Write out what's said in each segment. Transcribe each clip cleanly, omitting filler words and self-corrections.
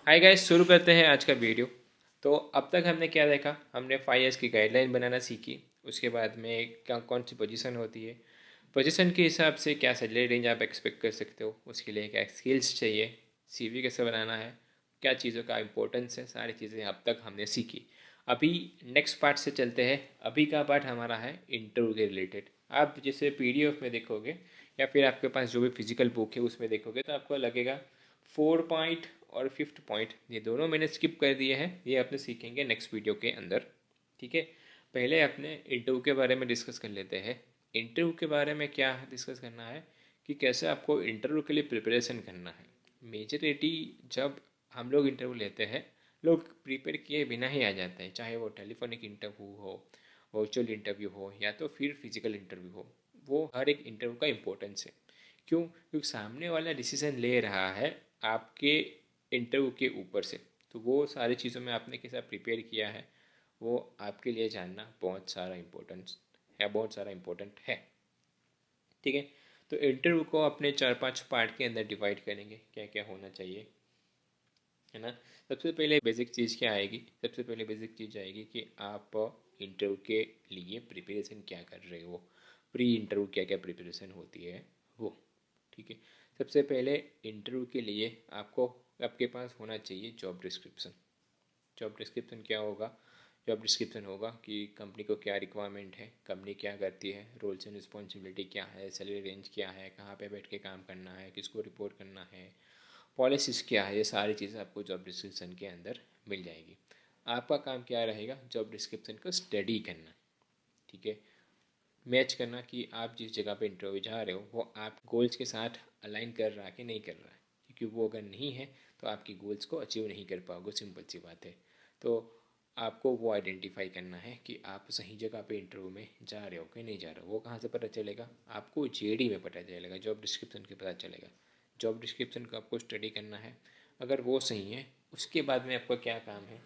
Hi guys, शुरू करते हैं आज का वीडियो। तो अब तक हमने क्या देखा? हमने 5 इयर्स की गाइडलाइन बनाना सीखी। उसके बाद में क्या कौन सी पोजीशन होती है, पोजीशन के हिसाब से क्या सैलरी रेंज आप एक्सपेक्ट कर सकते हो, उसके लिए क्या स्किल्स चाहिए, सीवी कैसे बनाना है, क्या चीज़ों का इम्पोर्टेंस है, सारी चीज़ें अब तक हमने सीखी। अभी नेक्स्ट पार्ट से चलते हैं। अभी का पार्ट हमारा है इंटरव्यू के रिलेटेड। आप जैसे पीडीएफ में देखोगे या फिर आपके पास जो भी फिजिकल बुक है उसमें देखोगे तो आपको लगेगा 4 पॉइंट और 5th पॉइंट ये दोनों मैंने स्किप कर दिए हैं। ये अपने सीखेंगे नेक्स्ट वीडियो के अंदर। ठीक है, पहले अपने इंटरव्यू के बारे में डिस्कस कर लेते हैं। इंटरव्यू के बारे में क्या डिस्कस करना है कि कैसे आपको इंटरव्यू के लिए प्रिपरेशन करना है। मेजॉरिटी जब हम लोग इंटरव्यू लेते हैं, लोग प्रिपेयर किए बिना ही आ जाते हैं, चाहे वो टेलीफोनिक इंटरव्यू हो, वर्चुअल इंटरव्यू हो या तो फिर फिजिकल इंटरव्यू हो। वो हर एक इंटरव्यू का इम्पोर्टेंस है। क्यों? क्योंकि सामने वाला डिसीजन ले रहा है आपके इंटरव्यू के ऊपर से। तो वो सारी चीज़ों में आपने कैसा प्रिपेयर किया है वो आपके लिए जानना बहुत सारा इम्पोर्टेंट है। ठीक है, तो इंटरव्यू को अपने 4-5 पार्ट के अंदर डिवाइड करेंगे, क्या क्या होना चाहिए, है ना। सबसे पहले बेसिक चीज़ क्या आएगी? सबसे पहले बेसिक चीज़ आएगी कि आप इंटरव्यू के लिए प्रिपरेशन क्या कर रहे हो, प्री इंटरव्यू क्या क्या प्रिपरेशन होती है वो। ठीक है, सबसे पहले इंटरव्यू के लिए आपको आपके पास होना चाहिए जॉब डिस्क्रिप्शन। जॉब डिस्क्रिप्शन क्या होगा? जॉब डिस्क्रिप्शन होगा कि कंपनी को क्या रिक्वायरमेंट है, कंपनी क्या करती है, रोल्स एंड रिस्पॉन्सिबिलिटी क्या है, सैलरी रेंज क्या है, कहाँ पे बैठ के काम करना है, किसको रिपोर्ट करना है, पॉलिसीज़ क्या है। ये सारी चीज़ें आपको जॉब डिस्क्रिप्शन के अंदर मिल जाएगी। आपका काम क्या रहेगा? जॉब डिस्क्रिप्शन को स्टडी करना। ठीक है, मैच करना कि आप जिस जगह पे इंटरव्यू जा रहे हो वो आप गोल्स के साथ अलाइन कर रहा है कि नहीं कर रहा है। क्योंकि वो अगर नहीं है तो आपकी गोल्स को अचीव नहीं कर पाओगे, सिंपल सी बात है। तो आपको वो आइडेंटिफाई करना है कि आप सही जगह पे इंटरव्यू में जा रहे हो कि नहीं जा रहे हो। वो कहाँ से पता चलेगा? आपको जेडी में पता चलेगा, जॉब डिस्क्रिप्शन के पता चलेगा। जॉब डिस्क्रिप्शन को आपको स्टडी करना है। अगर वो सही है उसके बाद में आपका क्या काम है,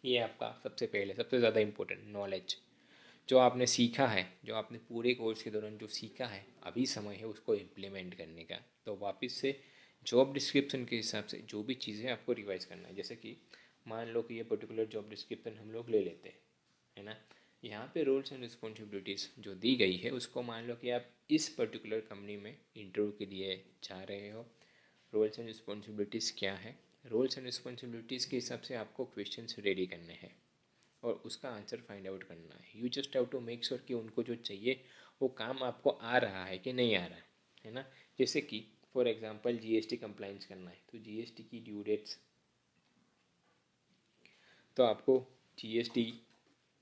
ये आपका सबसे पहले सबसे ज़्यादा इम्पोर्टेंट नॉलेज। जो आपने सीखा है, जो आपने पूरे कोर्स के दौरान जो सीखा है, अभी समय है उसको इम्प्लीमेंट करने का। तो वापस से जॉब डिस्क्रिप्शन के हिसाब से जो भी चीज़ें आपको रिवाइज करना है। जैसे कि मान लो कि ये पर्टिकुलर जॉब डिस्क्रिप्शन हम लोग ले लेते हैं, है ना। यहाँ पे रोल्स एंड रिस्पॉन्सिबिलिटीज़ जो दी गई है उसको मान लो कि आप इस पर्टिकुलर कंपनी में इंटरव्यू के लिए जा रहे हो। रोल्स एंड रिस्पॉन्सिबिलिटीज़ क्या है? रोल्स एंड रिस्पॉन्सिबिलिटीज़ के हिसाब से आपको क्वेश्चंस रेडी करने हैं और उसका आंसर फाइंड आउट करना है। You just have to make sure कि उनको जो चाहिए वो काम आपको आ रहा है कि नहीं आ रहा है ना। जैसे कि फॉर एग्जांपल जीएसटी कंप्लाइंस करना है तो जीएसटी की ड्यू डेट्स, तो आपको जीएसटी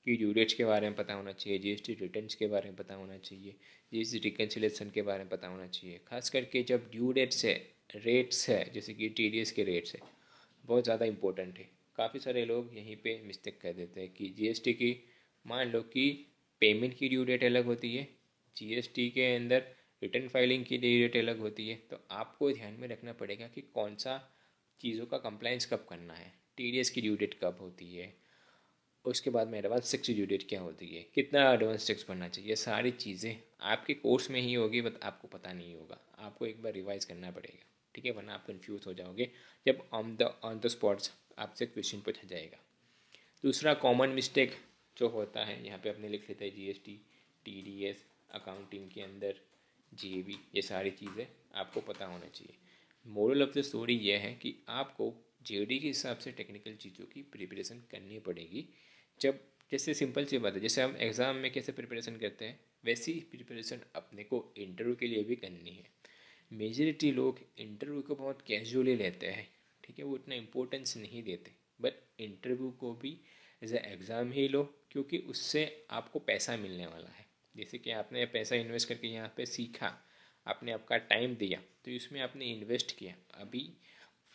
की ड्यू डेट्स के बारे में पता होना चाहिए, जीएसटी रिटर्न्स के बारे में पता होना चाहिए, जीएसटी रिकन्सिलेशन के बारे में पता होना चाहिए। खास करके जब ड्यू डेट्स है, रेट्स है, जैसे कि टीडीएस के रेट्स है, बहुत ज़्यादा इंपॉर्टेंट है। काफ़ी सारे लोग यहीं पे मिस्टेक कर देते हैं कि जीएसटी की मान लो कि पेमेंट की ड्यू डेट अलग होती है, जीएसटी के अंदर रिटर्न फाइलिंग की ड्यू डेट अलग होती है। तो आपको ध्यान में रखना पड़ेगा कि कौन सा चीज़ों का कंप्लाइंस कब करना है, टीडीएस की ड्यू डेट कब होती है, उसके बाद में एडवांस टैक्स की ड्यू डेट क्या होती है, कितना एडवांस टैक्स भरना चाहिए। ये सारी चीज़ें आपके कोर्स में ही होगी बट आपको पता नहीं होगा। आपको एक बार रिवाइज करना पड़ेगा। ठीक है, वरना आप कन्फ्यूज हो जाओगे जब ऑन द स्पॉट्स आपसे क्वेश्चन पूछा जाएगा। दूसरा कॉमन मिस्टेक जो होता है, यहाँ पे अपने लिख लेते हैं जीएसटी, टीडीएस, अकाउंटिंग के अंदर जीएबी, ये सारी चीज़ें आपको पता होना चाहिए। मोरल ऑफ द स्टोरी ये है कि आपको जेडी के हिसाब से टेक्निकल चीज़ों की प्रिपरेशन करनी पड़ेगी। जब जैसे सिंपल सी बात है, जैसे हम एग्ज़ाम में कैसे प्रिपरेशन करते हैं वैसी प्रिपरेशन अपने को इंटरव्यू के लिए भी करनी है। मेजॉरिटी लोग इंटरव्यू को बहुत कैजुअली लेते हैं। ठीक है, वो इतना इम्पोर्टेंस नहीं देते। बट इंटरव्यू को भी एज ए एग्ज़ाम ही लो, क्योंकि उससे आपको पैसा मिलने वाला है। जैसे कि आपने पैसा इन्वेस्ट करके यहाँ पे सीखा, आपने आपका टाइम दिया, तो इसमें आपने इन्वेस्ट किया। अभी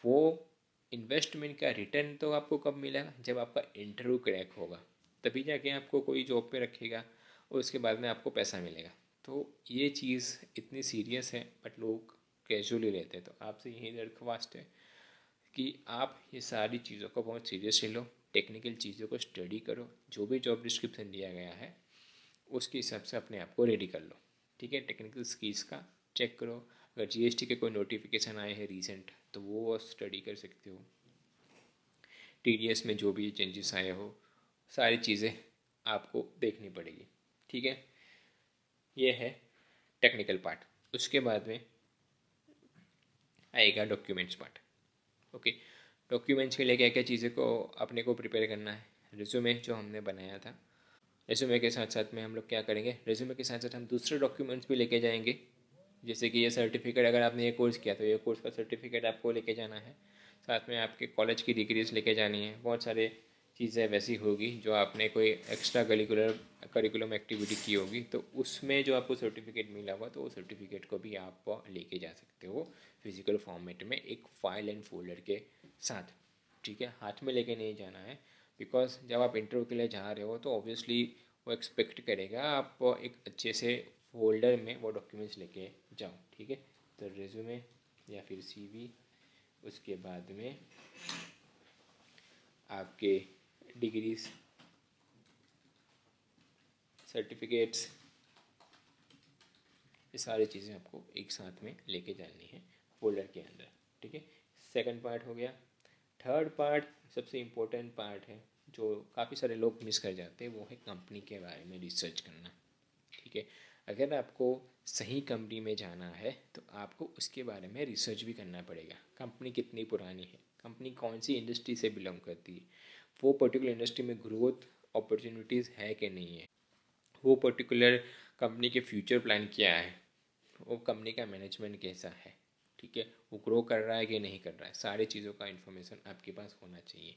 वो इन्वेस्टमेंट का रिटर्न तो आपको कब मिलेगा? जब आपका इंटरव्यू क्रैक होगा, तभी जाके आपको कोई जॉब पे रखेगा और उसके बाद में आपको पैसा मिलेगा। तो ये चीज़ इतनी सीरियस है बट लोग कैजुअली लेते हैं। तो आपसे यही दरख्वास्त है कि आप ये सारी चीज़ों को बहुत सीरियसली लो, टेक्निकल चीज़ों को स्टडी करो, जो भी जॉब डिस्क्रिप्शन दिया गया है उसके हिसाब से अपने आप को रेडी कर लो। ठीक है, टेक्निकल स्किल्स का चेक करो, अगर जीएसटी के कोई नोटिफिकेशन आए हैं रीसेंट तो वो स्टडी कर सकते हो। टीडीएस में जो भी चेंजेस आए हो सारी चीज़ें आपको देखनी पड़ेगी। ठीक है, ये है टेक्निकल पार्ट। उसके बाद में आएगा डॉक्यूमेंट्स पार्ट। ओके, डॉक्यूमेंट्स के लिए क्या क्या चीज़ें को अपने को प्रिपेयर करना है। रिज्यूमे जो हमने बनाया था, रिज्यूमे के साथ साथ में हम लोग क्या करेंगे, रिज्यूमे के साथ साथ हम दूसरे डॉक्यूमेंट्स भी लेके जाएंगे। जैसे कि ये सर्टिफिकेट, अगर आपने ये कोर्स किया तो ये कोर्स का सर्टिफिकेट आपको लेके जाना है। साथ में आपके कॉलेज की डिग्रीज लेके जानी है। बहुत सारे चीज़ें वैसी होगी जो आपने कोई एक्स्ट्रा करिकुलम एक्टिविटी की होगी, तो उसमें जो आपको सर्टिफिकेट मिला हुआ तो वो सर्टिफिकेट को भी आप लेके जा सकते हो फिजिकल फॉर्मेट में, एक फाइल एंड फोल्डर के साथ। ठीक है, हाथ में लेके नहीं जाना है, बिकॉज जब आप इंटरव्यू के लिए जा रहे हो तो ऑब्वियसली वो एक्सपेक्ट करेगा आप एक अच्छे से फोल्डर में वो डॉक्यूमेंट्स लेके जाओ। ठीक है, तो रिज्यूमे या फिर सीवी, उसके बाद में आपके डिग्रीज, सर्टिफिकेट्स, ये सारी चीज़ें आपको एक साथ में लेके जानी है फोल्डर के अंदर। ठीक है, सेकंड पार्ट हो गया। थर्ड पार्ट सबसे इम्पोर्टेंट पार्ट है जो काफ़ी सारे लोग मिस कर जाते हैं, वो है कंपनी के बारे में रिसर्च करना। ठीक है, अगर आपको सही कंपनी में जाना है तो आपको उसके बारे में रिसर्च भी करना पड़ेगा। कंपनी कितनी पुरानी है, कंपनी कौन सी इंडस्ट्री से बिलोंग करती है, वो पर्टिकुलर इंडस्ट्री में ग्रोथ अपॉर्चुनिटीज़ है कि नहीं है, वो पर्टिकुलर कंपनी के फ्यूचर प्लान क्या है, वो कंपनी का मैनेजमेंट कैसा है। ठीक है, वो ग्रो कर रहा है कि नहीं कर रहा है, सारी चीज़ों का इन्फॉर्मेशन आपके पास होना चाहिए।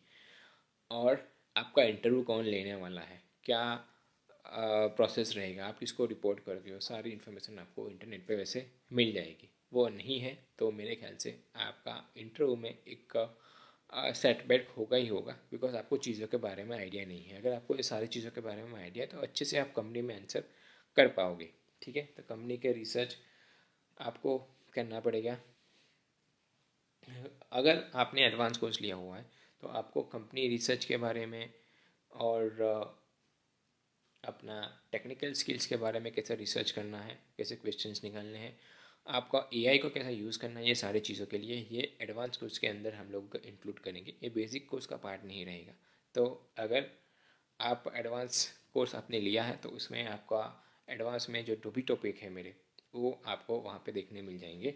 और आपका इंटरव्यू कौन लेने वाला है, क्या प्रोसेस रहेगा, आप किसको रिपोर्ट करते हो, सारी इन्फॉर्मेशन आपको इंटरनेट पे वैसे मिल जाएगी। वो नहीं है तो मेरे ख्याल से आपका इंटरव्यू में एक सेटबैक होगा ही होगा, बिकॉज आपको चीज़ों के बारे में आइडिया नहीं है। अगर आपको ये सारी चीज़ों के बारे में आइडिया है तो अच्छे से आप कंपनी में आंसर कर पाओगे। ठीक है, तो कंपनी के रिसर्च आपको करना पड़ेगा। अगर आपने एडवांस कोर्स लिया हुआ है तो आपको कंपनी रिसर्च के बारे में और अपना टेक्निकल स्किल्स के बारे में कैसे रिसर्च करना है, कैसे क्वेश्चंस निकालने हैं, आपका एआई को कैसे यूज़ करना है, ये सारी चीज़ों के लिए ये एडवांस कोर्स के अंदर हम लोग इंक्लूड करेंगे। ये बेसिक कोर्स का पार्ट नहीं रहेगा। तो अगर आप एडवांस कोर्स आपने लिया है तो उसमें आपका एडवांस में जो भी टॉपिक है मेरे, वो आपको वहाँ पे देखने मिल जाएंगे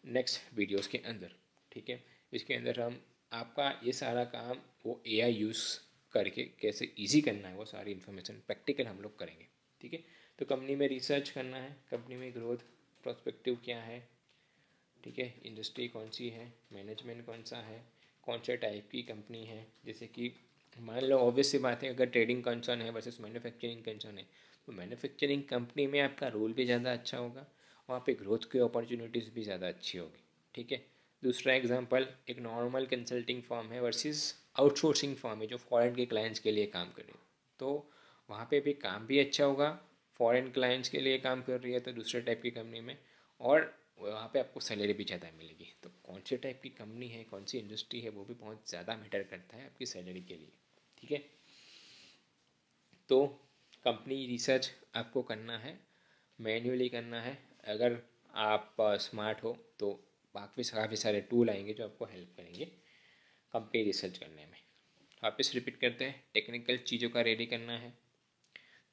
नेक्स्ट वीडियोस के अंदर। ठीक है, इसके अंदर हम आपका ये सारा काम वो एआई यूज़ करके कैसे इजी करना है वो सारी इन्फॉर्मेशन प्रैक्टिकल हम लोग करेंगे। ठीक है, तो कंपनी में रिसर्च करना है, कंपनी में ग्रोथ प्रोस्पेक्टिव क्या है, ठीक है, इंडस्ट्री कौन सी है, मैनेजमेंट कौन सा है, कौन से टाइप की कंपनी है। जैसे कि मान लो ऑब्वियस सी बात है, अगर ट्रेडिंग कंसर्न है वर्सेस मैन्युफैक्चरिंग कंसर्न है तो मैन्युफैक्चरिंग कंपनी में आपका रोल भी ज़्यादा अच्छा होगा, वहाँ पे ग्रोथ की अपॉर्चुनिटीज़ भी ज़्यादा अच्छी होगी। ठीक है, दूसरा एग्जांपल, एक नॉर्मल कंसल्टिंग फर्म है वर्सेस आउटसोर्सिंग फर्म है जो फॉरेन के क्लाइंट्स के लिए काम कर रही है, तो वहाँ पे भी काम भी अच्छा होगा। फॉरेन क्लाइंट्स के लिए काम कर रही है तो दूसरे टाइप की कंपनी में, और वहाँ पे आपको सैलरी भी ज़्यादा मिलेगी। तो कौन से टाइप की कंपनी है, कौन सी इंडस्ट्री है, वो भी बहुत ज़्यादा मैटर करता है आपकी सैलरी के लिए। ठीक है, तो कंपनी रिसर्च आपको करना है, मैन्युअली करना है। अगर आप स्मार्ट हो तो काफ़ी सारे टूल आएंगे जो आपको हेल्प करेंगे कंपनी रिसर्च करने में। वापस रिपीट करते हैं, टेक्निकल चीज़ों का रेडी करना है,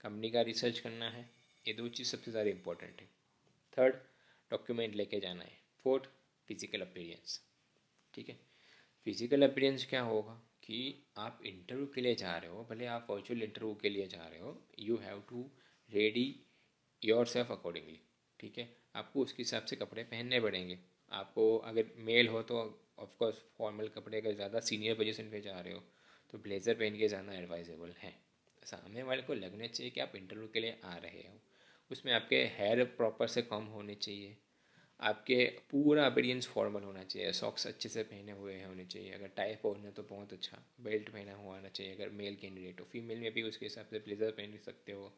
कंपनी का रिसर्च करना है, ये दो चीज़ सबसे ज़्यादा इंपॉर्टेंट है। थर्ड, डॉक्यूमेंट लेके जाना है। Fourth, physical appearance. ठीक है, फिजिकल अपीयरेंस क्या होगा कि आप इंटरव्यू के लिए जा रहे हो, भले आप वर्चुअल इंटरव्यू के लिए जा रहे हो, you have to ready yourself accordingly. ठीक है, आपको उसके हिसाब से कपड़े पहनने पड़ेंगे। आपको अगर मेल हो तो ऑफकोर्स फॉर्मल कपड़े, अगर ज़्यादा सीनियर पोजीशन पे जा रहे हो तो ब्लेज़र पहन के जाना एडवाइजेबल है। सामने वाले को लगना चाहिए कि आप इंटरव्यू के लिए आ रहे हो। उसमें आपके हेयर प्रॉपर से कम होने चाहिए, आपके पूरा अपीयरेंस फॉर्मल होना चाहिए, सॉक्स अच्छे से पहने हुए होने चाहिए, अगर टाई पहनना तो बहुत अच्छा, बेल्ट पहना हुआ आना चाहिए अगर मेल कैंडिडेट हो। फीमेल में भी उसके हिसाब से ब्लेज़र पहन सकते हो,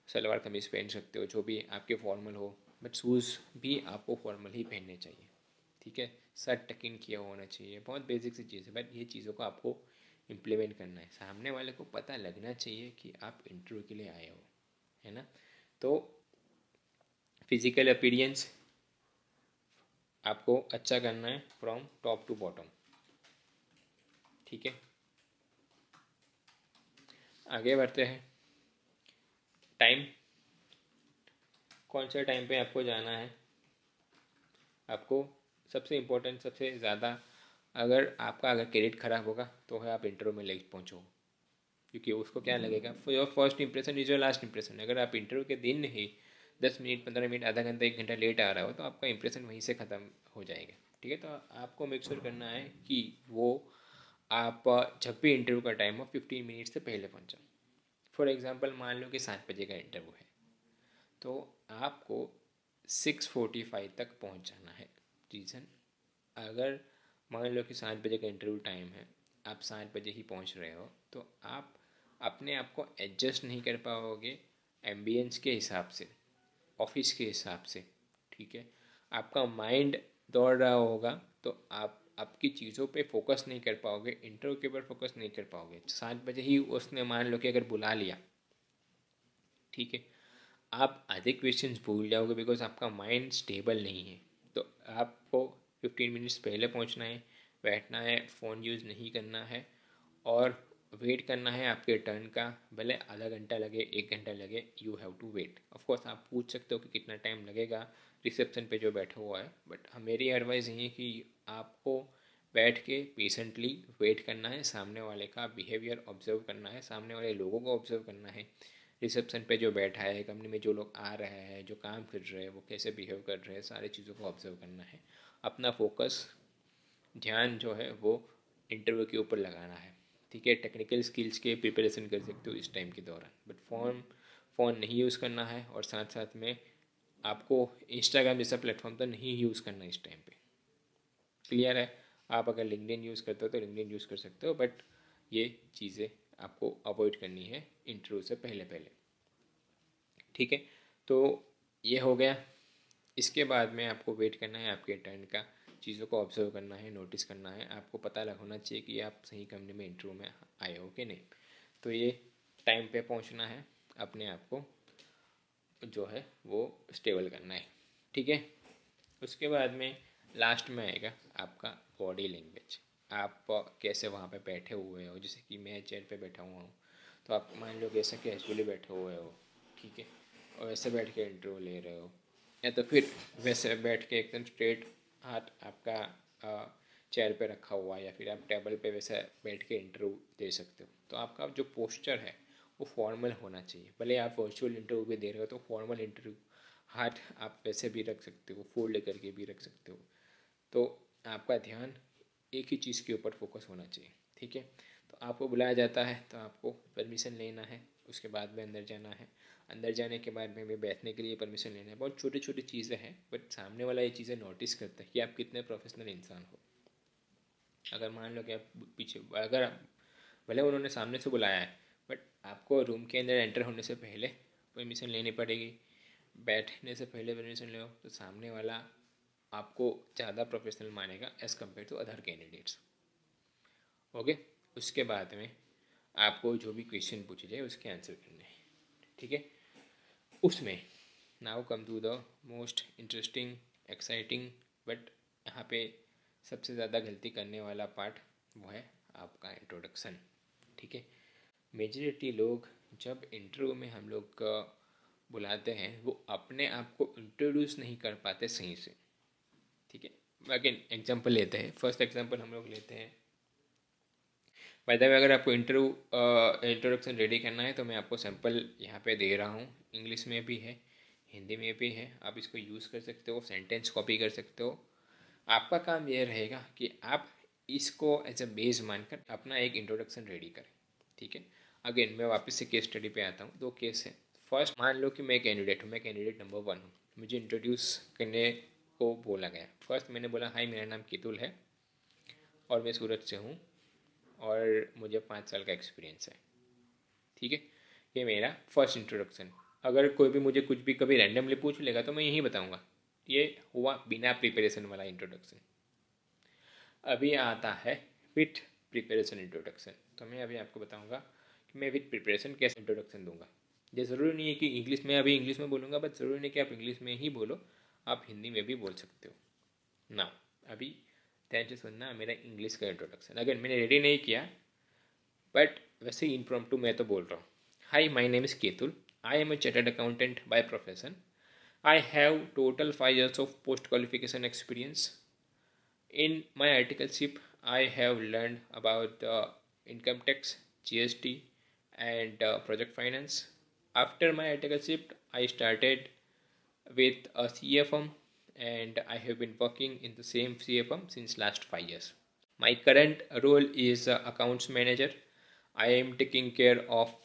सलवार कमीज़ पहन सकते हो, जो भी आपके फॉर्मल हो, बट शूज़ भी आपको फॉर्मल ही पहनने चाहिए। ठीक है, शर्ट टक इन किया होना चाहिए, बहुत बेसिक सी चीज़ है, बट ये चीज़ों को आपको इम्प्लीमेंट करना है। सामने वाले को पता लगना चाहिए कि आप इंटरव्यू के लिए आए हो, है ना। तो फिजिकल अपीयरेंस, आपको अच्छा करना है फ्रॉम टॉप टू बॉटम। ठीक है, आगे बढ़ते हैं। टाइम, कौन से टाइम पे आपको जाना है। आपको सबसे इम्पोर्टेंट, सबसे ज़्यादा, अगर क्रेडिट ख़राब होगा तो है आप इंटरव्यू में लेट पहुँचो, क्योंकि उसको क्या लगेगा, your first impression is your last impression. अगर आप इंटरव्यू के दिन ही 10 मिनट, 15 मिनट, आधा घंटा, 1 घंटा लेट आ रहा हो तो आपका इंप्रेशन वहीं से ख़त्म हो जाएगा। ठीक है, तो आपको मेक श्योर करना है कि वो आप जब भी इंटरव्यू का टाइम हो 15 मिनट से पहले पहुँचो। फॉर एग्ज़ाम्पल मान लो कि 7 बजे का इंटरव्यू है, तो आपको 6:45 तक पहुँच जाना है। रीज़न, अगर मान लो कि 7 बजे का इंटरव्यू टाइम है, आप 7 बजे ही पहुँच रहे हो, तो आप अपने आप को एडजस्ट नहीं कर पाओगे एम्बियंस के हिसाब से, ऑफिस के हिसाब से। ठीक है, आपका माइंड दौड़ रहा होगा, तो आप आपकी चीज़ों पे फोकस नहीं कर पाओगे, इंटरव्यू के ऊपर फोकस नहीं कर पाओगे। 7 बजे ही उसने मान लो कि अगर बुला लिया, ठीक है, आप आधे क्वेश्चंस भूल जाओगे, बिकॉज आपका माइंड स्टेबल नहीं है। तो आपको 15 मिनट्स पहले पहुंचना है, बैठना है, फ़ोन यूज़ नहीं करना है, और वेट करना है आपके टर्न का। भले आधा घंटा लगे, 1 घंटा लगे, you have to wait. Of course आप पूछ सकते हो कि कितना टाइम लगेगा रिसेप्शन पे जो बैठा हुआ है, बट मेरी एडवाइस यही है कि आपको बैठ के पेशेंटली वेट करना है, सामने वाले का बिहेवियर ऑब्जर्व करना है, सामने वाले लोगों को ऑब्जर्व करना है। रिसेप्शन पे जो बैठा है, कंपनी में जो लोग आ रहे हैं, जो काम कर रहे हैं, वो कैसे बिहेव कर रहे हैं, सारी चीज़ों को ऑब्जर्व करना है। अपना फोकस, ध्यान जो है वो इंटरव्यू के ऊपर लगाना है। ठीक है, टेक्निकल स्किल्स के प्रिपरेशन कर सकते हो इस टाइम के दौरान, बट फ़ोन नहीं यूज़ करना है, और साथ साथ में आपको इंस्टाग्राम जैसा प्लेटफॉर्म तो नहीं यूज़ करना इस टाइम पे। क्लियर है, आप अगर लिंक्डइन यूज़ करते हो तो लिंक्डइन यूज़ कर सकते हो, बट ये चीज़ें आपको अवॉइड करनी है इंटरव्यू से पहले पहले। ठीक है, तो ये हो गया। इसके बाद में आपको वेट करना है आपके टर्न का, चीज़ों को ऑब्जर्व करना है, नोटिस करना है। आपको पता होना चाहिए कि आप सही कंपनी में इंटरव्यू में आए हो कि नहीं। तो ये टाइम पे पहुंचना है, अपने आप को जो है वो स्टेबल करना है। ठीक है, उसके बाद में लास्ट में आएगा आपका बॉडी लैंग्वेज। आप कैसे वहाँ पे बैठे हुए हो, जैसे कि मैं चेयर पे बैठा हुआ हूँ, तो आप मान लो कैसे कैजुअली बैठे हुए हो, ठीक है, और वैसे बैठ के इंटरव्यू ले रहे हो, या तो फिर वैसे बैठ के एकदम स्ट्रेट हाथ आपका चेयर पे रखा हुआ है, या फिर आप टेबल पे वैसे बैठ के इंटरव्यू दे सकते हो। तो आपका जो पोस्चर है वो फॉर्मल होना चाहिए। भले आप वर्चुअल इंटरव्यू भी दे रहे हो तो फॉर्मल इंटरव्यू, हाथ आप वैसे भी रख सकते हो, फोल्ड करके भी रख सकते हो। तो आपका ध्यान एक ही चीज़ के ऊपर फोकस होना चाहिए। ठीक है, तो आपको बुलाया जाता है तो आपको परमिशन लेना है, उसके बाद में अंदर जाना है। अंदर जाने के बाद में भी बैठने के लिए परमिशन लेना है। बहुत छोटी छोटी चीज़ें हैं, बट सामने वाला ये चीज़ें नोटिस करता है कि आप कितने प्रोफेशनल इंसान हो। अगर मान लो कि आप पीछे, अगर भले उन्होंने सामने से बुलाया है, बट आपको रूम के अंदर एंटर होने से पहले परमिशन लेनी पड़ेगी। बैठने से पहले परमिशन लो तो सामने वाला आपको ज़्यादा प्रोफेशनल मानेगा as compare to other candidates. Okay, उसके बाद में आपको जो भी क्वेश्चन पूछे जाए उसके आंसर करने हैं। ठीक है, उसमें now come to the most interesting, exciting, but यहाँ पे सबसे ज़्यादा गलती करने वाला पार्ट वो है आपका इंट्रोडक्शन। ठीक है, मेजॉरिटी लोग जब इंटरव्यू में हम लोग का बुलाते हैं वो अपने आप को इंट्रोड्यूस नहीं कर पाते सही से। ठीक है, अगेन एग्जांपल लेते हैं, फर्स्ट एग्जांपल हम लोग लेते हैं। बाय द वे, अगर आपको इंट्रोडक्शन रेडी करना है तो मैं आपको सैम्पल यहाँ पे दे रहा हूँ। इंग्लिश में भी है, हिंदी में भी है, आप इसको यूज़ कर सकते हो, सेंटेंस कॉपी कर सकते हो। आपका काम यह रहेगा कि आप इसको एज अ बेस मानकर अपना एक इंट्रोडक्शन रेडी करें। ठीक है, अगेन मैं वापस से केस स्टडी पे आता हूँ। दो केस है। फर्स्ट, मान लो कि मैं कैंडिडेट हूँ, मैं कैंडिडेट नंबर 1 हूँ, मुझे इंट्रोड्यूस करने को बोला गया। फर्स्ट मैंने बोला, हाय मेरा नाम केतुल है और मैं सूरत से हूँ और मुझे 5 साल का एक्सपीरियंस है। ठीक है, ये मेरा फर्स्ट इंट्रोडक्शन। अगर कोई भी मुझे कुछ भी कभी रैंडमली पूछ लेगा तो मैं यही बताऊँगा। ये हुआ बिना प्रिपरेशन वाला इंट्रोडक्शन। अभी आता है विथ प्रिपरेशन इंट्रोडक्शन। तो मैं अभी आपको बताऊंगा कि मैं विथ प्रिपरेशन कैसे इंट्रोडक्शन दूंगा। ये ज़रूरी नहीं है कि इंग्लिश में, अभी इंग्लिश में बोलूँगा, बट ज़रूरी नहीं कि आप इंग्लिश में ही बोलो, आप हिंदी में भी बोल सकते हो। ना अभी ध्यान से सुनना मेरा इंग्लिश का इंट्रोडक्शन, अगर मैंने रेडी नहीं किया बट वैसे ही इम्प्रॉम्प्टू मैं तो बोल रहा हूँ. Hi, my name is Ketul. I am a chartered accountant by profession. I have total 5 years of post qualification experience. In my articleship, I have learned about the income tax, GST, and project finance. After my articleship, I started with a CA firm, and I have been working in the same CA firm since last 5 years. My current role is accounts manager. I am taking care of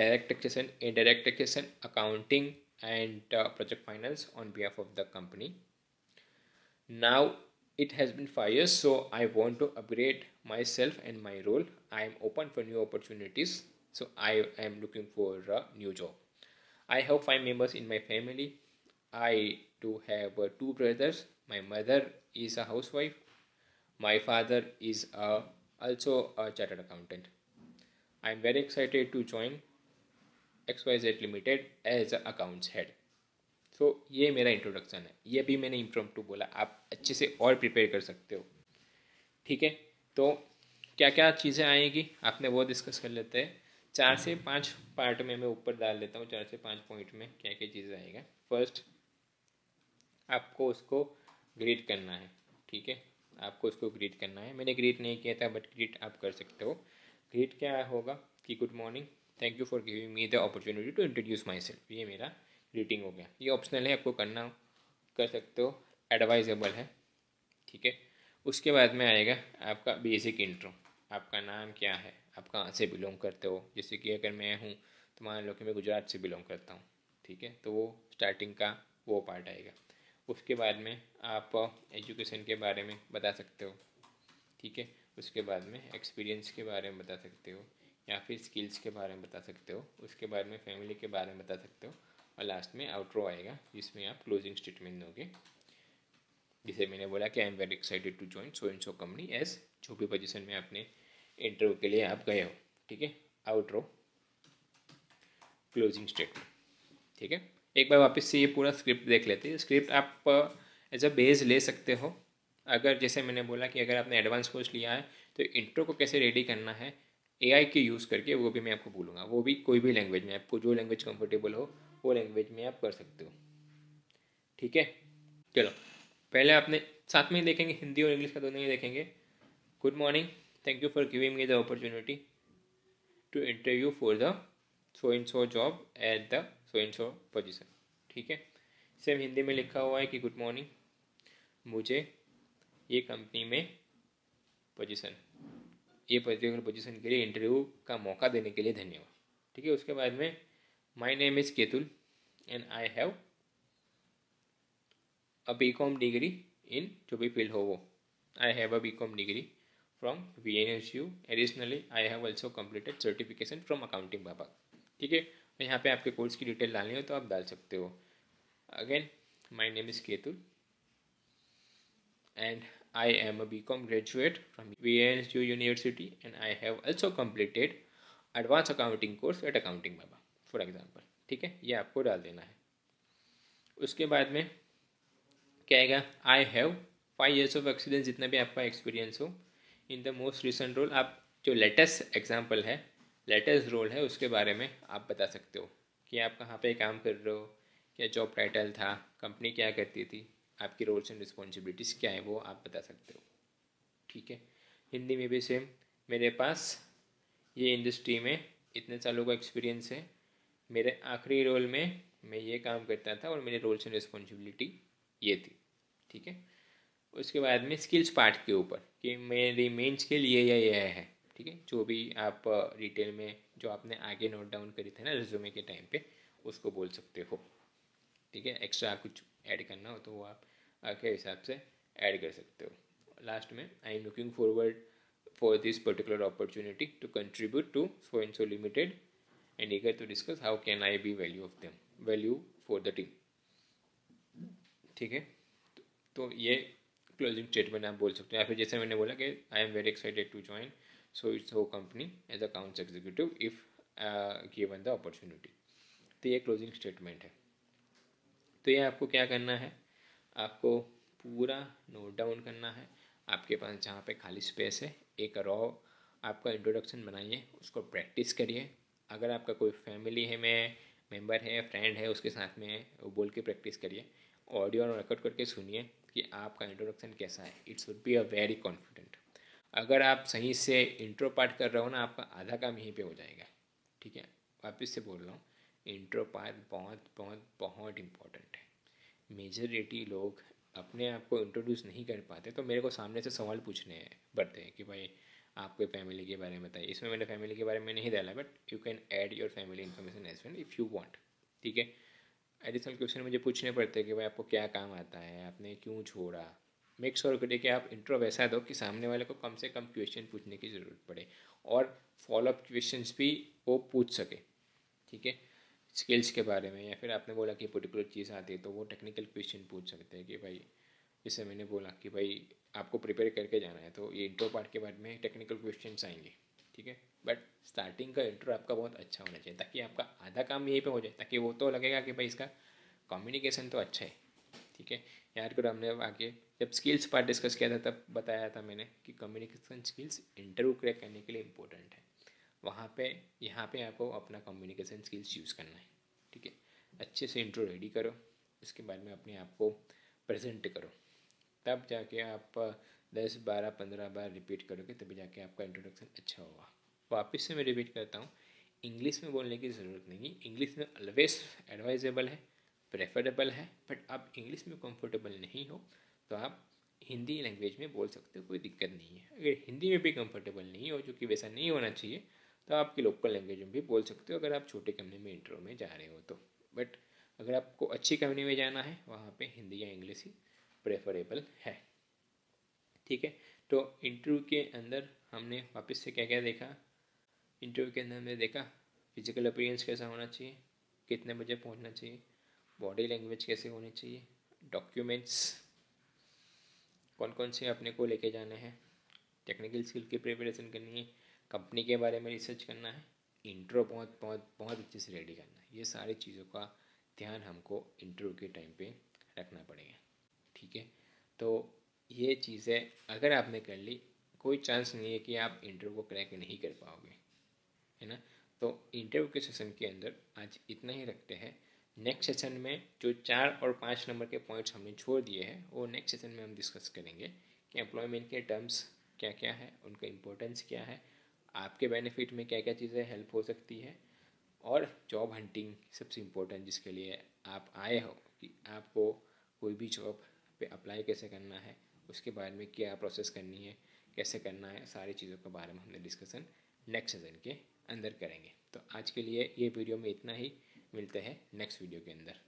direct taxation, indirect taxation, accounting, and project finance on behalf of the company. Now it has been 5 years, so I want to upgrade myself and my role. I am open for new opportunities, so I am looking for a new job. I have 5 members in my family. I do have 2 brothers. My mother is a housewife. My father is also a chartered accountant. I am very excited to join XYZ Limited as a accounts head. So ये मेरा introduction है. ये भी मैंने impromptu बोला, आप अच्छे से और प्रिपेयर कर सकते हो. ठीक है, तो क्या क्या चीज़ें आएगी आपने वो डिस्कस कर लेते हैं. 4 से 5 पार्ट में मैं ऊपर डाल लेता हूँ. 4 से 5 पॉइंट में क्या क्या चीज़ें आएगा. फर्स्ट, आपको उसको ग्रीट करना है. ठीक है, आपको उसको ग्रीट करना है. मैंने ग्रीट नहीं किया था बट ग्रीट आप कर सकते हो. ग्रीट क्या होगा कि good morning, thank you for giving me the opportunity to introduce myself. ये मेरा ग्रीटिंग हो गया. ये ऑप्शनल है, आपको करना कर सकते हो, एडवाइजेबल है. ठीक है, उसके बाद में आएगा आपका बेसिक इंट्रो. आपका नाम क्या है, आप कहाँ से बिलोंग करते हो. जैसे कि अगर मैं हूँ तो मान लो कि मैं गुजरात से बिलोंग करता हूँ. ठीक है, तो वो स्टार्टिंग का वो पार्ट आएगा. उसके बाद में आप एजुकेशन के बारे में बता सकते हो. ठीक है, उसके बाद में एक्सपीरियंस के बारे में बता सकते हो या फिर स्किल्स के बारे में बता सकते हो. उसके बाद में फैमिली के बारे में बता सकते हो. और लास्ट में आउटरो आएगा जिसमें आप क्लोजिंग स्टेटमेंट दोगे. जिसे मैंने बोला कि I am very excited to join so and so company as जो भी पोजीशन में आपने इंटरव्यू के लिए आप गए हो. ठीक है, आउटरो, क्लोजिंग स्टेटमेंट. ठीक है, एक बार वापस से ये पूरा स्क्रिप्ट देख लेते हैं. स्क्रिप्ट आप एज अ बेस ले सकते हो. अगर जैसे मैंने बोला कि अगर आपने एडवांस कोर्स लिया है तो इंट्रो को कैसे रेडी करना है एआई के यूज़ करके, वो भी मैं आपको बोलूँगा. वो भी कोई भी लैंग्वेज में, आपको जो लैंग्वेज कंफर्टेबल हो वो लैंग्वेज में आप कर सकते हो. ठीक है, चलो पहले आपने साथ में ही देखेंगे, हिंदी और इंग्लिश का दोनों ही देखेंगे. Good morning, thank you for giving me the opportunity to interview for the so and so job at the so and so position. ठीक है, सेम हिंदी में लिखा हुआ है कि गुड मॉर्निंग, मुझे ये कंपनी में पोजीशन, ये पर्टिकुलर पोजीशन के लिए इंटरव्यू का मौका देने के लिए धन्यवाद. ठीक है, उसके बाद में my name is Ketul and I have a BCom degree in जो भी फील्ड हो वो. I have a BCom degree from VNSU. Additionally I have also completed certification from accounting Baba. ठीक है, तो यहाँ पे आपके कोर्स की डिटेल डालनी हो तो आप डाल सकते हो. Again, my name is Ketul and I am a BCom graduate from VNSU University and I have also completed advanced accounting course at Accounting Baba for example. ठीक है, ये आपको डाल देना है. उसके बाद में क्या आएगा, I have 5 years of experience, जितना भी आपका एक्सपीरियंस हो in the most recent role. आप जो लेटेस्ट एग्जाम्पल है, लेटेस्ट रोल है, उसके बारे में आप बता सकते हो कि आप कहाँ पे काम कर रहे हो, क्या जॉब टाइटल था, कंपनी क्या करती थी, आपकी रोल्स एंड रिस्पॉन्सिबिलिटीज़ क्या है, वो आप बता सकते हो. ठीक है, हिंदी में भी सेम, मेरे पास ये इंडस्ट्री में इतने सालों का एक्सपीरियंस है, मेरे आखिरी रोल में मैं ये काम करता था और मेरे रोल्स एंड रिस्पॉन्सिबिलिटी ये थी. ठीक है, उसके बाद में स्किल्स पार्ट के ऊपर कि मेरी मेन स्किल ये या ये है. ठीक है, जो भी आप डिटेल में जो आपने आगे नोट डाउन करी थे ना रिज्यूमे के टाइम पे, उसको बोल सकते हो. ठीक है, एक्स्ट्रा कुछ ऐड करना हो तो वो आप आपके हिसाब से ऐड कर सकते हो. लास्ट में I am looking forward for this particular opportunity to contribute to so and so limited and eager to discuss how can I be value of them value for the team. ठीक है, तो ये closing statement आप बोल सकते हो. या फिर जैसे मैंने बोला कि I am very excited to join so it's ho company as accounts executive if given the opportunity. तो ये क्लोजिंग स्टेटमेंट है. तो ये आपको क्या करना है, आपको पूरा नोट नोट डाउन करना है। आपके पास जहाँ पे खाली स्पेस है, एक रॉ आपका इंट्रोडक्शन बनाइए, उसको प्रैक्टिस करिए। अगर आपका कोई फैमिली है में मेंबर है, फ्रेंड है, उसके साथ में वो बोल के प्रैक्टिस करिए। ऑडियो और रिकॉर्ड करके सुनिए कि आपका इंट्रोडक्शन कैसा है। It should be a very confident. अगर आप सही से इंट्रो पार्ट कर रहे हो ना, आपका आधा काम यहीं पे हो जाएगा। ठीक है, वापस से बोल रहा हूँ, इंट्रो पार्ट बहुत बहुत बहुत इम्पोर्टेंट है। मेजॉरिटी लोग अपने आप को इंट्रोड्यूस नहीं कर पाते, तो मेरे को सामने से सवाल पूछने पड़ते हैं कि भाई आपके फैमिली के बारे में बताइए। इसमें मैंने फैमिली के बारे में नहीं डाला, but you can add your family information as well if you want. ठीक है, एडिशनल क्वेश्चन मुझे पूछने पड़ते हैं कि भाई आपको क्या काम आता है, आपने क्यों छोड़ा। मेक श्योर करिए कि आप इंट्रो वैसा दो कि सामने वाले को कम से कम क्वेश्चन पूछने की ज़रूरत पड़े और फॉलोअप क्वेश्चंस भी वो पूछ सके। ठीक है, स्किल्स के बारे में, या फिर आपने बोला कि पर्टिकुलर चीज़ आती है तो वो टेक्निकल क्वेश्चन पूछ सकते हैं कि भाई, जैसे मैंने बोला कि भाई आपको प्रिपेयर करके जाना है, तो ये इंट्रो पार्ट के बाद में टेक्निकल क्वेश्चंस आएंगे। ठीक है, बट स्टार्टिंग का इंट्रो आपका बहुत अच्छा होना चाहिए, ताकि आपका आधा काम यहीं पे हो जाए, ताकि वो तो लगेगा कि भाई इसका कम्युनिकेशन तो अच्छा है। ठीक है, याद करो हमने आगे जब स्किल्स पार्ट डिस्कस किया था तब बताया था मैंने कि कम्युनिकेशन स्किल्स इंटरव्यू क्रैक करने के लिए इम्पोर्टेंट है। वहाँ पे यहाँ पे आपको अपना कम्युनिकेशन स्किल्स यूज़ करना है। ठीक है, अच्छे से इंट्रो रेडी करो, उसके बाद में अपने आप को प्रेजेंट करो, तब जाके आप 10 12 15 बार रिपीट करोगे, तभी जाके आपका इंट्रोडक्शन अच्छा होगा। वापस से मैं रिपीट करता हूँ, इंग्लिश में बोलने की ज़रूरत नहीं। इंग्लिश में ऑलवेज एडवाइजेबल है, प्रेफरेबल है, बट आप इंग्लिश में कंफर्टेबल नहीं हो तो आप हिंदी लैंग्वेज में बोल सकते हो, कोई दिक्कत नहीं है। अगर हिंदी में भी कंफर्टेबल नहीं हो, जो कि वैसा नहीं होना चाहिए, तो आपकी लोकल लैंग्वेज में भी बोल सकते हो अगर आप छोटे कंपनी में इंटरव्यू में जा रहे हो तो। बट अगर आपको अच्छी कंपनी में जाना है, वहाँ पे हिंदी या इंग्लिश ही प्रेफरेबल है। ठीक है, तो इंटरव्यू के अंदर हमने वापस से क्या क्या देखा। इंटरव्यू के अंदर हमने देखा फिजिकल अपीयरेंस कैसा होना चाहिए, कितने बजे पहुंचना चाहिए, बॉडी लैंग्वेज कैसे होनी चाहिए, डॉक्यूमेंट्स कौन कौन से अपने को लेके जाने हैं, टेक्निकल स्किल की प्रिपरेशन करनी है, कंपनी के बारे में रिसर्च करना है, इंट्रो बहुत बहुत बहुत अच्छे से रेडी करना है। ये सारी चीज़ों का ध्यान हमको इंटरव्यू के टाइम पे रखना पड़ेगा। ठीक है, तो ये चीज़ें अगर आपने कर ली, कोई चांस नहीं है कि आप इंटरव्यू को क्रैक नहीं कर पाओगे, है ना। तो इंटरव्यू के सेशन के अंदर आज इतना ही रखते हैं। नेक्स्ट सेशन में जो 4 और 5 नंबर के पॉइंट्स हमने छोड़ दिए हैं, वो नेक्स्ट सेशन में हम डिस्कस करेंगे कि एम्प्लॉयमेंट के टर्म्स क्या क्या है, उनका इम्पोर्टेंस क्या है, आपके बेनिफिट में क्या क्या चीज़ें हेल्प हो सकती है, और जॉब हंटिंग सबसे इम्पोर्टेंट जिसके लिए आप आए हो, कि आपको कोई भी जॉब पे अप्लाई कैसे करना है, उसके बाद में क्या प्रोसेस करनी है, कैसे करना है, सारी चीज़ों के बारे में हमने डिस्कशन नेक्स्ट सेशन के अंदर करेंगे। तो आज के लिए ये वीडियो में इतना ही, मिलते हैं नेक्स्ट वीडियो के अंदर।